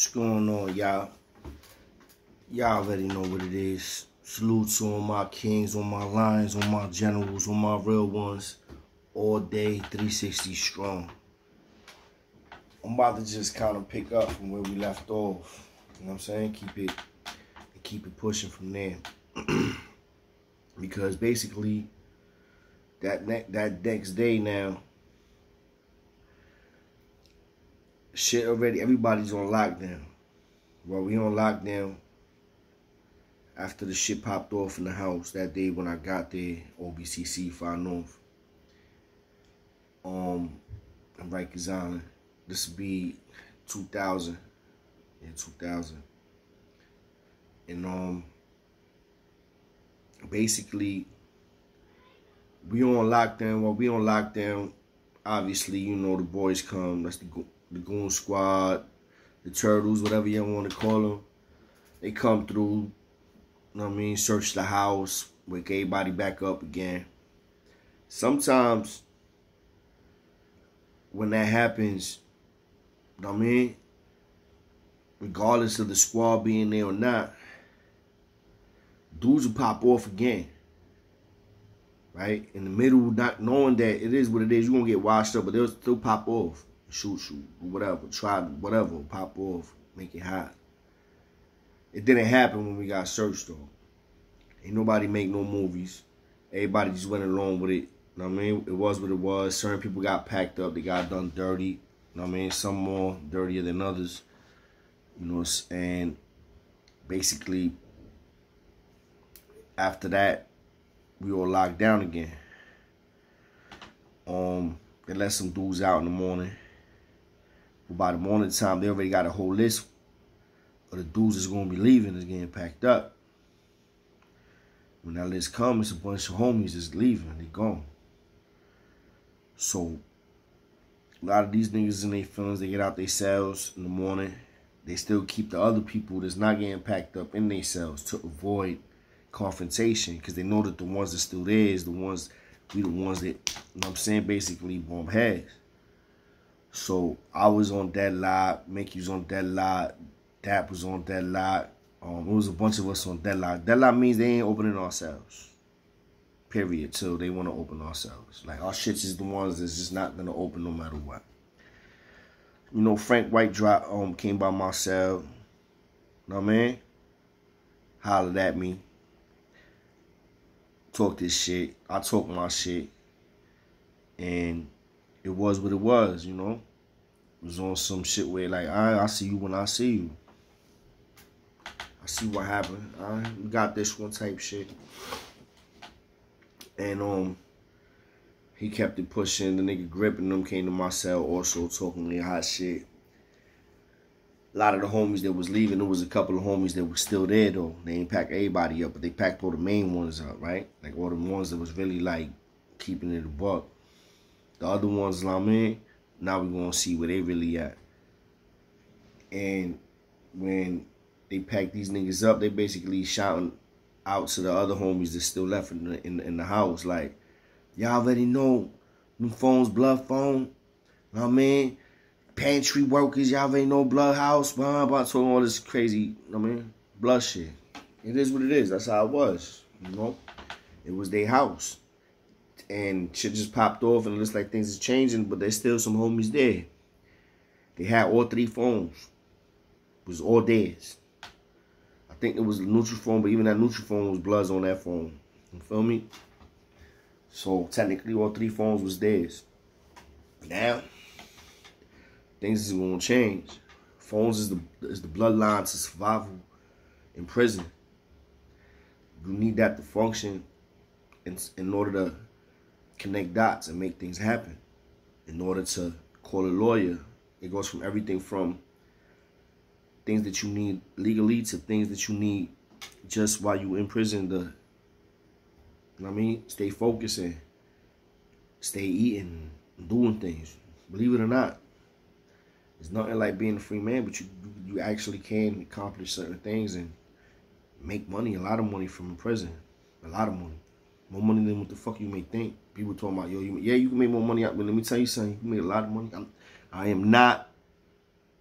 What's going on, y'all? Y'all already know what it is. Salute to all my kings, all my lions, all my generals, all my real ones. All day, 360 strong. I'm about to just kind of pick up from where we left off. You know what I'm saying? Keep it pushing from there. Because basically, that next day now, shit already, everybody's on lockdown. Well, we on lockdown after the shit popped off in the house that day when I got there, OBCC 5 North. In Rikers Island. This would be 2000. Yeah, 2000. And basically, we on lockdown. While we on lockdown, obviously, you know, the boys come. That's the Goon Squad, the Turtles, whatever you want to call them. They come through, you know what I mean, search the house, wake everybody back up again. Sometimes, when that happens, you know what I mean, regardless of the squad being there or not, dudes will pop off again. Right? In the middle, not knowing that it is what it is, you're going to get washed up, but they'll still pop off. Shoot, whatever, try, whatever, pop off, make it hot. It didn't happen when we got searched, though. Ain't nobody make no movies. Everybody just went along with it. You know what I mean? It was what it was. Certain people got packed up. They got done dirty. You know what I mean? Some more dirtier than others. You know, and basically, after that, we all locked down again. They let some dudes out in the morning. But by the morning time, they already got a whole list of the dudes that's going to be leaving, that's getting packed up. When that list comes, it's a bunch of homies that's leaving. They gone. So, a lot of these niggas in their feelings, they get out their cells in the morning. They still keep the other people that's not getting packed up in their cells to avoid confrontation, because they know that the ones that still there is the ones, we the ones that, you know what I'm saying, basically bump heads. So I was on that lot, Mickey was on that lot, Dap was on that lot. It was a bunch of us on that lot. That lot means they ain't opening ourselves. Period. Till they want to open ourselves. Like, our shits is the ones that's just not gonna open no matter what. You know, Frank White came by my cell. Know what I mean? Hollered at me. Talk this shit. I talk my shit. And it was what it was, you know? It was on some shit where, like, I see you when I see you. I see what happened. We got this one type shit. And he kept it pushing. The nigga gripping them came to my cell also talking their hot shit. A lot of the homies that was leaving, there was a couple of homies that were still there though. They ain't packed everybody up, but they packed all the main ones up, right? Like all the ones that was really like keeping it a buck. The other ones, I mean, now we gonna see where they really at. And when they packed these niggas up, they basically shouting out to the other homies that still left in the house, like, y'all already know them phones, blood phone. You know what I mean? Pantry workers, y'all already know blood house, blah, blah, talking all this crazy, you know what I mean? Blood shit. It is what it is. That's how it was, you know? It was their house. And shit just popped off and it looks like things is changing, but there's still some homies there. They had all 3 phones. It was all theirs. I think it was a neutral phone, but even that neutral phone was bloods on that phone. You feel me? So technically all 3 phones was theirs. Now, things is gonna change. Phones is the bloodline to survival in prison. You need that to function in order to connect dots and make things happen. In order to call a lawyer, it goes from everything from things that you need legally to things that you need just while you in prison to, you know what I mean, stay focused and stay eating and doing things. Believe it or not, there's nothing like being a free man, but you actually can accomplish certain things and make money, a lot of money from prison. A lot of money. More money than what the fuck you may think. People talking about, yo, you can make more money out, but let me tell you something, you can make a lot of money. I am not,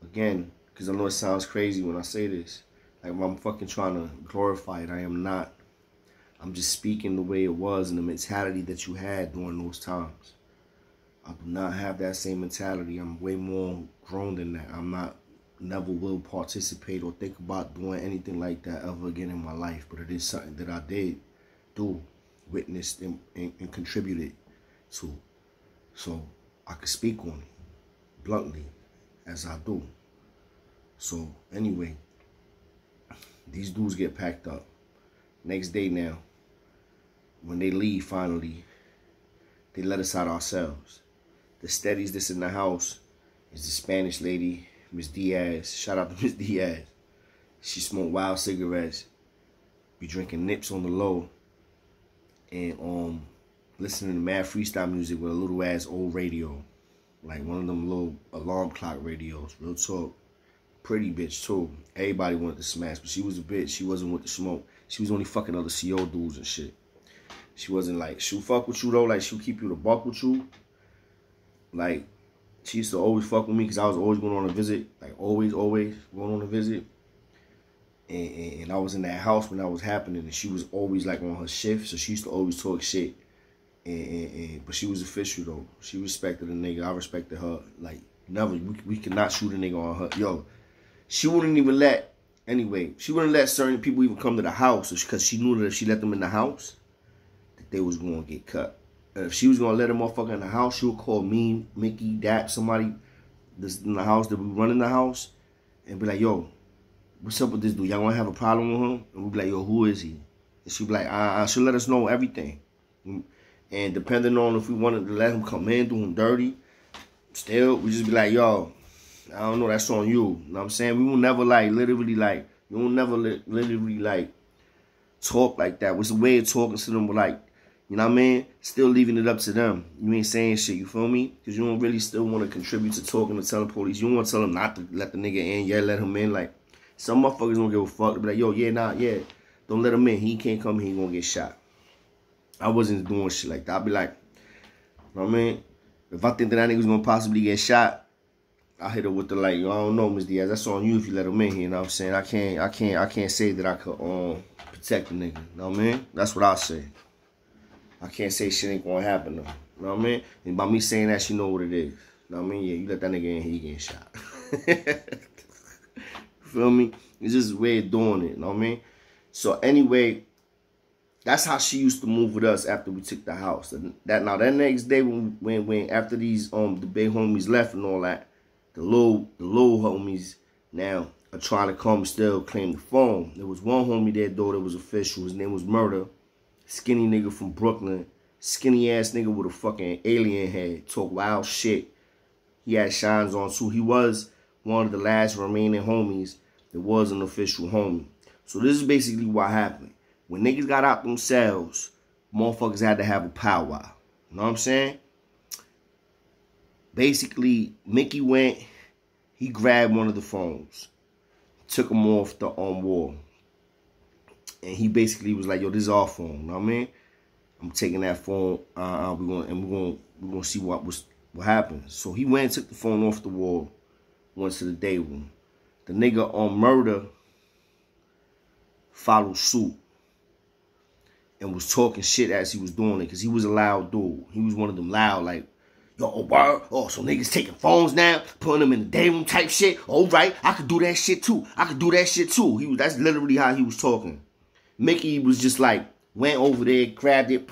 again, because I know it sounds crazy when I say this. Like, I'm fucking trying to glorify it. I am not. I'm just speaking the way it was and the mentality that you had during those times. I do not have that same mentality. I'm way more grown than that. I'm not, never will participate or think about doing anything like that ever again in my life. But it is something that I did do, witnessed, and contributed to. So I could speak on it bluntly as I do. So anyway, these dudes get packed up. Next day now, when they leave finally, they let us out ourselves. The steadies that's in the house is the Spanish lady, Miss Diaz. Shout out to Miss Diaz. She smoked wild cigarettes, be drinking nips on the low, and listening to mad freestyle music with a little ass old radio. Like one of them little alarm clock radios. Real talk. Pretty bitch too. Everybody wanted to smash, but she was a bitch. She wasn't with the smoke. She was only fucking other CO dudes and shit. She wasn't like, she'll fuck with you though. Like, she'll keep you to buck with you. Like, she used to always fuck with me because I was always going on a visit. Like, always going on a visit. And I was in that house when that was happening. And she was always, like, on her shift. So she used to always talk shit. But she was official, though. She respected the nigga. I respected her. Like, never. We could not shoot a nigga on her. Yo, she wouldn't even let, anyway, she wouldn't let certain people even come to the house. Because she knew that if she let them in the house, that they was going to get cut. If she was going to let a motherfucker in the house, she would call me, Mickey, Dap, somebody that's in the house that we run in the house, and be like, yo, what's up with this dude? Y'all want to have a problem with him? And we'd be like, yo, who is he? And she'd be like, she'll let us know everything. And depending on if we wanted to let him come in, do him dirty, still, we just be like, yo, I don't know, that's on you. You know what I'm saying? We will never, like, literally, like, you will never literally, like, talk like that. What's the way of talking to them, like, you know what I mean? Still leaving it up to them. You ain't saying shit, you feel me? Because you don't really still want to contribute to talking to telling police. You don't want to tell them not to let the nigga in. Yeah, let him in. Like, some motherfuckers don't give a fuck. They be like, yo, yeah, nah, yeah. Don't let him in. He can't come in. He gonna get shot. I wasn't doing shit like that. I'd be like, you know what I mean? If I think that nigga's gonna possibly get shot, I hit her with the, like, I don't know, Miss Diaz. That's on you if you let him in here. You know what I'm saying? I can't say that I could protect the nigga. You know what I mean? That's what I say. I can't say shit ain't gonna happen though. You know what I mean? And by me saying that, she know what it is. You know what I mean? Yeah, you let that nigga in, he getting shot. Feel me? It's just a way of doing it. You know what I mean? So anyway, that's how she used to move with us after we took the house. That next day when after these the big homies left and all that, the little homies now are trying to come still claim the phone. There was one homie there though that was official. His name was Murder. Skinny nigga from Brooklyn. Skinny ass nigga with a fucking alien head. Talk wild shit. He had shines on too. He was one of the last remaining homies that was an official homie. So this is basically what happened. When niggas got out themselves, motherfuckers had to have a powwow. You know what I'm saying? Basically, Mickey went, he grabbed one of the phones. Took him off the wall. And he basically was like, yo, this is our phone. You know what I mean? I'm taking that phone. We're gonna see what happens. So he went and took the phone off the wall. Went to the day room. The nigga on Murder followed suit. And was talking shit as he was doing it. Because he was a loud dude. He was one of them loud, like, yo, so niggas taking phones now, putting them in the day room type shit. All right, I could do that shit too. That's literally how he was talking. Mickey was just like, went over there, grabbed it,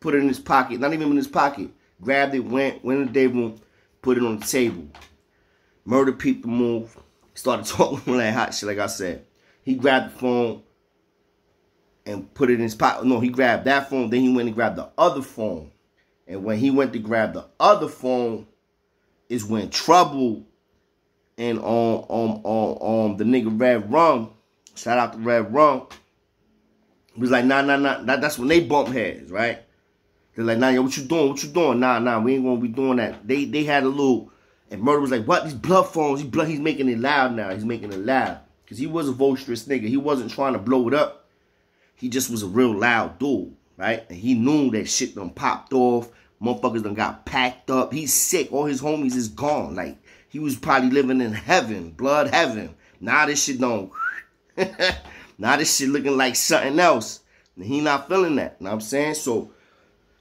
put it in his pocket. Not even in his pocket. Grabbed it, went in the day room, put it on the table. Murder peeped the move. Started talking like hot shit, like I said. He grabbed the phone and put it in his pocket. No, he grabbed that phone, then he went and grabbed the other phone. And when he went to grab the other phone, is when Trouble and the nigga Red Rum, shout out to Red Rum, was like, nah. That's when they bump heads, right? They're like, nah, yo, what you doing? Nah, we ain't gonna be doing that. They had a little, and Murder was like, what? These blood phones, he's making it loud now. He's making it loud. Because he was a boisterous nigga. He wasn't trying to blow it up. He just was a real loud dude, right? And he knew that shit done popped off. Motherfuckers done got packed up. He's sick. All his homies is gone. Like, he was probably living in heaven, blood heaven. Now this shit don't. Now this shit looking like something else. And he not feeling that. You know what I'm saying? So,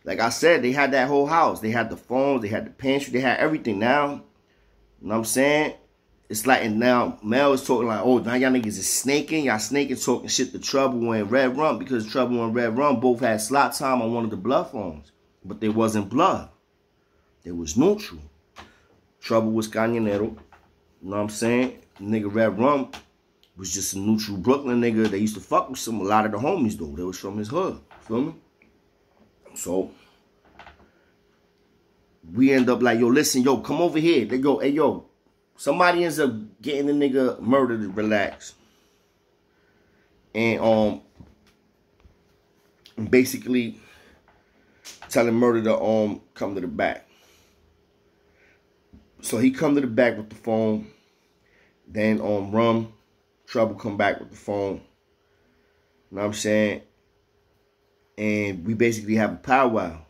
like I said, they had that whole house. They had the phones. They had the pantry. They had everything. Now, you know what I'm saying? It's like, and now Mel is talking like, oh, now y'all niggas is snaking. Y'all snaking, talking shit to Trouble and Red Rum, because Trouble and Red Rum both had slot time on one of the blood phones. But they wasn't blood. They was neutral. Trouble was Cañonero. You know what I'm saying? Nigga Red Rum was just a neutral Brooklyn nigga. They used to fuck with a lot of the homies, though. They was from his hood. Feel me? So, we end up like, yo, listen, yo, come over here. They go, hey, yo. Somebody ends up getting the nigga murdered to relax. And basically telling Murder to come to the back. So he come to the back with the phone. Then Rum, Trouble come back with the phone. You know what I'm saying? And we basically have a powwow.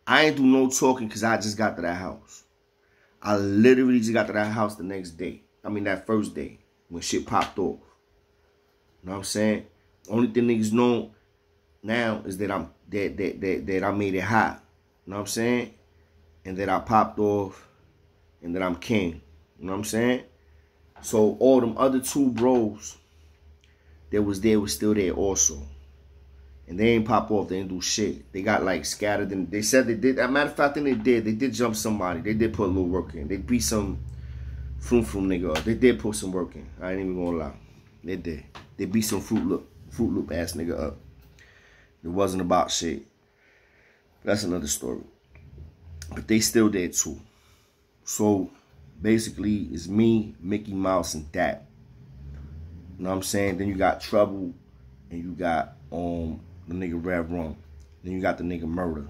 I ain't do no talking because I just got to that house. I literally just got to that house the next day. I mean, that first day when shit popped off. You know what I'm saying? Only thing niggas know now is that that I made it hot. You know what I'm saying? And that I popped off and that I'm king. You know what I'm saying? So all them other two bros that was there was still there also. And they ain't pop off. They ain't do shit. They got like scattered. And they said they did. As a matter of fact, they did. They did jump somebody. They did put a little work in. They beat some Fruit nigga up. They did put some work in. I ain't even gonna lie. They did. They beat some Fruit Loop ass nigga up. It wasn't about shit. That's another story. But they still there too. So basically, it's me, Mickey Mouse, and that. You know what I'm saying? Then you got Trouble, and you got the nigga Red Rum. Then you got the nigga Murder.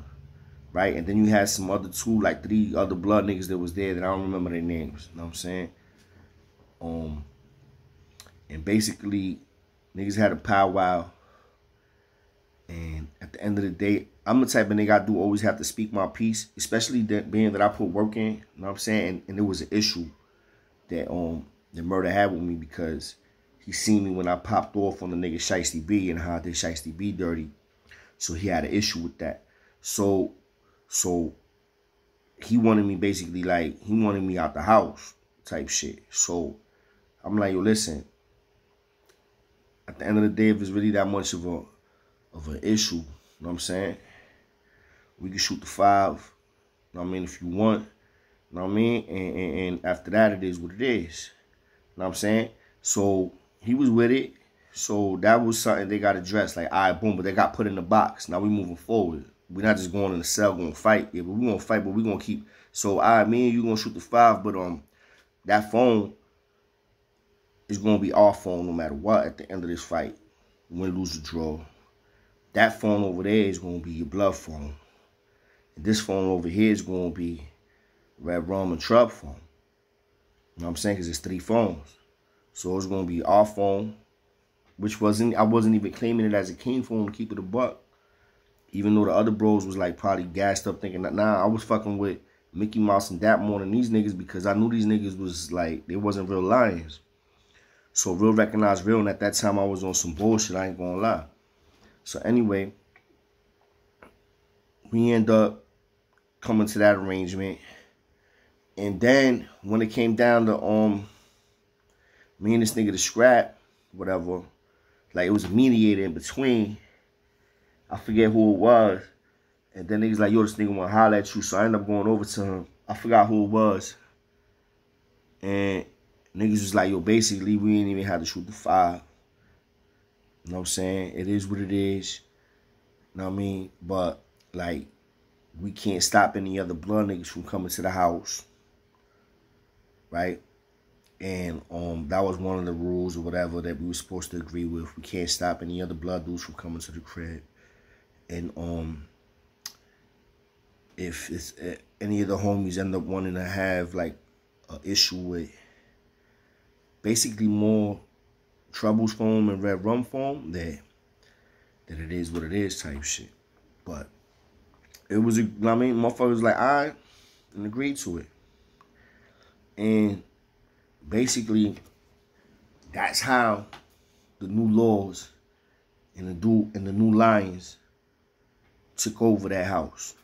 Right? And then you had some other two, like 3 other blood niggas that was there that I don't remember their names. You know what I'm saying? And basically, niggas had a powwow. And at the end of the day, I'm the type of nigga I do always have to speak my piece. Especially that being that I put work in. You know what I'm saying? And it was an issue that the Murder had with me because he seen me when I popped off on the nigga Shiesty B and how I did Shiesty B dirty. So he had an issue with that. So he wanted me basically like, he wanted me out the house type shit. So I'm like, yo, listen. At the end of the day, if it's really that much of an issue, you know what I'm saying? We can shoot the 5. You know what I mean? If you want. You know what I mean? And after that, it is what it is. You know what I'm saying? So he was with it. So that was something they got addressed. Like, all right, boom, but they got put in the box. Now we moving forward. We're not just going in the cell, going to fight. Yeah, but we going to fight, but we going to keep. So, all right, me and you going to shoot the 5, but that phone is going to be our phone no matter what at the end of this fight. Win, lose, or draw. That phone over there is going to be your blood phone. And this phone over here is going to be Red Rum and Trub phone. You know what I'm saying? Because it's 3 phones. So it's going to be our phone, which I wasn't even claiming it as a king phone to keep it a buck. Even though the other bros was like probably gassed up thinking that, nah, I was fucking with Mickey Mouse and that more than these niggas because I knew these niggas was like, they wasn't real lions. So real recognized real, and at that time I was on some bullshit, I ain't gonna lie. So anyway, we end up coming to that arrangement. And then when it came down to me and this nigga to scrap, whatever, like it was a mediator in between. I forget who it was. And then niggas like, yo, this nigga wanna holler at you. So I ended up going over to him. I forgot who it was. And niggas was like, yo, basically, we ain't even have to shoot the 5. You know what I'm saying? It is what it is. You know what I mean? But, like, we can't stop any other blood niggas from coming to the house. Right? And that was one of the rules or whatever that we were supposed to agree with. We can't stop any other blood dudes from coming to the crib. And if it's any of the homies end up wanting to have like an issue with basically more Trouble's phone and Red Rum phone, that it is what it is type shit. But it was, I mean, motherfuckers was like, all right, and agreed to it. And basically, that's how the new laws and the new lions took over that house.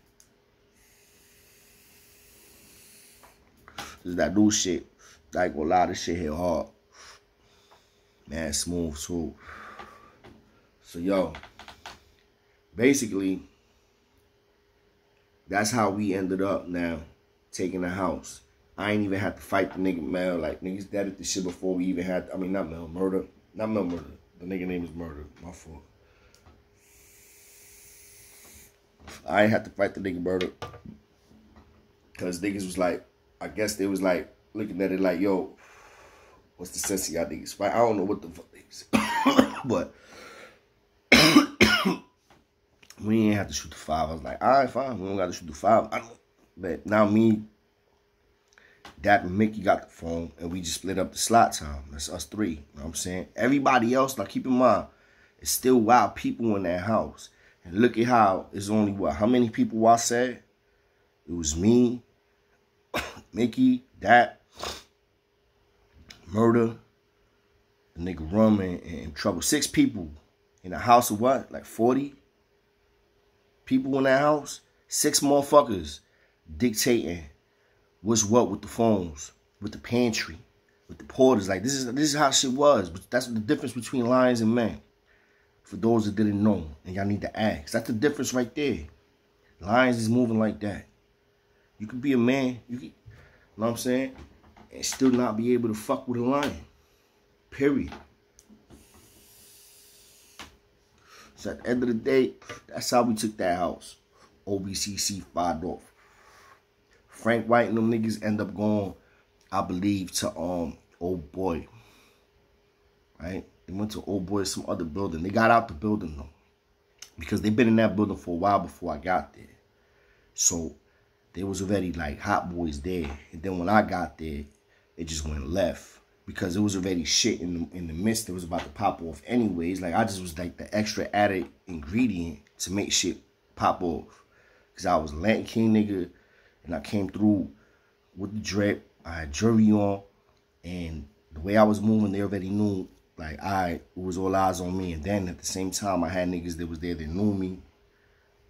Cause that new shit, like a lot of shit hit hard. Man, smooth too. So yo, basically, that's how we ended up now taking the house. I ain't even had to fight the nigga Mel. Like, niggas deaded the shit before we even had, I mean, not Mel, Murder. Not Mel Murder. The nigga name is Murder. My fault. I ain't had to fight the nigga Murder. Because niggas was like, I guess they was like, looking at it like, yo, what's the sense of y'all niggas fight? I don't know what the fuck they say. But we ain't have to shoot the 5. I was like, all right, fine. We don't got to shoot the 5. But now me, Dap and Mickey got the phone, and we just split up the slot time. That's us 3. You know what I'm saying? Everybody else, now keep in mind, it's still wild people in that house. And look at how it's only, what, how many people I said? It was me, Mickey, Dap, Murder, the nigga Rum, and Trouble. 6 people in a house of what? Like 40 people in that house? 6 motherfuckers dictating what's what with the phones, with the pantry, with the porters. Like, this is how shit was. But that's the difference between lions and men. For those that didn't know, and y'all need to ask. That's the difference right there. Lions is moving like that. You could be a man, you know what I'm saying, and still not be able to fuck with a lion. Period. So at the end of the day, that's how we took that house. OBCC fired off. Frank White and them niggas end up going, I believe, to Old Boy. Right? They went to Old Boy, some other building. They got out the building though, because they've been in that building for a while before I got there. So there was already like hot boys there. And then when I got there, it just went left, because it was already shit in the midst that was about to pop off anyways. Like, I just was like the extra added ingredient to make shit pop off. Because I was a Latin King nigga, and I came through with the drip. I had jewelry on, and the way I was moving, they already knew, like, it was all eyes on me. And then at the same time, I had niggas that was there that knew me.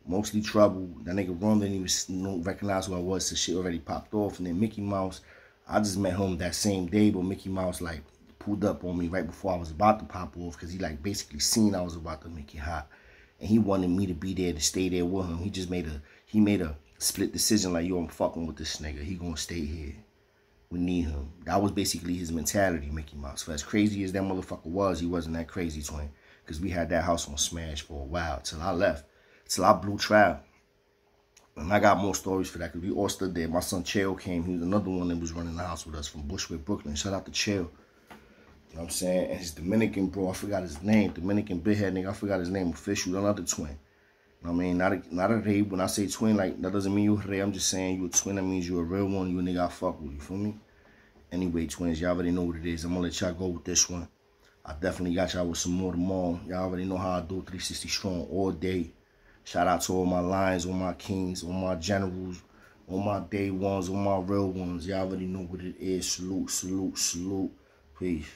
Mostly Trouble. That nigga Ron didn't even recognize who I was, so shit already popped off. And then Mickey Mouse, I just met him that same day, but Mickey Mouse, like, pulled up on me right before I was about to pop off, because he, like, basically seen I was about to make it hot. And he wanted me to be there, to stay there with him. He just made a split decision, like, yo, I'm fucking with this nigga. He gonna stay here. We need him. That was basically his mentality, Mickey Mouse. For as crazy as that motherfucker was, he wasn't that crazy, twin. Because we had that house on smash for a while, till I left. Till I blew trial. And I got more stories for that, because we all stood there. My son Chael came. He was another one that was running the house with us from Bushwick, Brooklyn. Shout out to Chael. You know what I'm saying? And his Dominican bro, I forgot his name. Dominican big head nigga, I forgot his name. Official, another twin. You know what I mean? Not a Ray. When I say twin, like, that doesn't mean you a Ray. I'm just saying you a twin. That means you a real one. You a nigga I fuck with. You feel me? Anyway, twins, y'all already know what it is. I'm going to let y'all go with this one. I definitely got y'all with some more tomorrow. Y'all already know how I do 360 strong all day. Shout out to all my lions, all my kings, all my generals, all my day ones, all my real ones. Y'all already know what it is. Salute, salute, salute. Peace.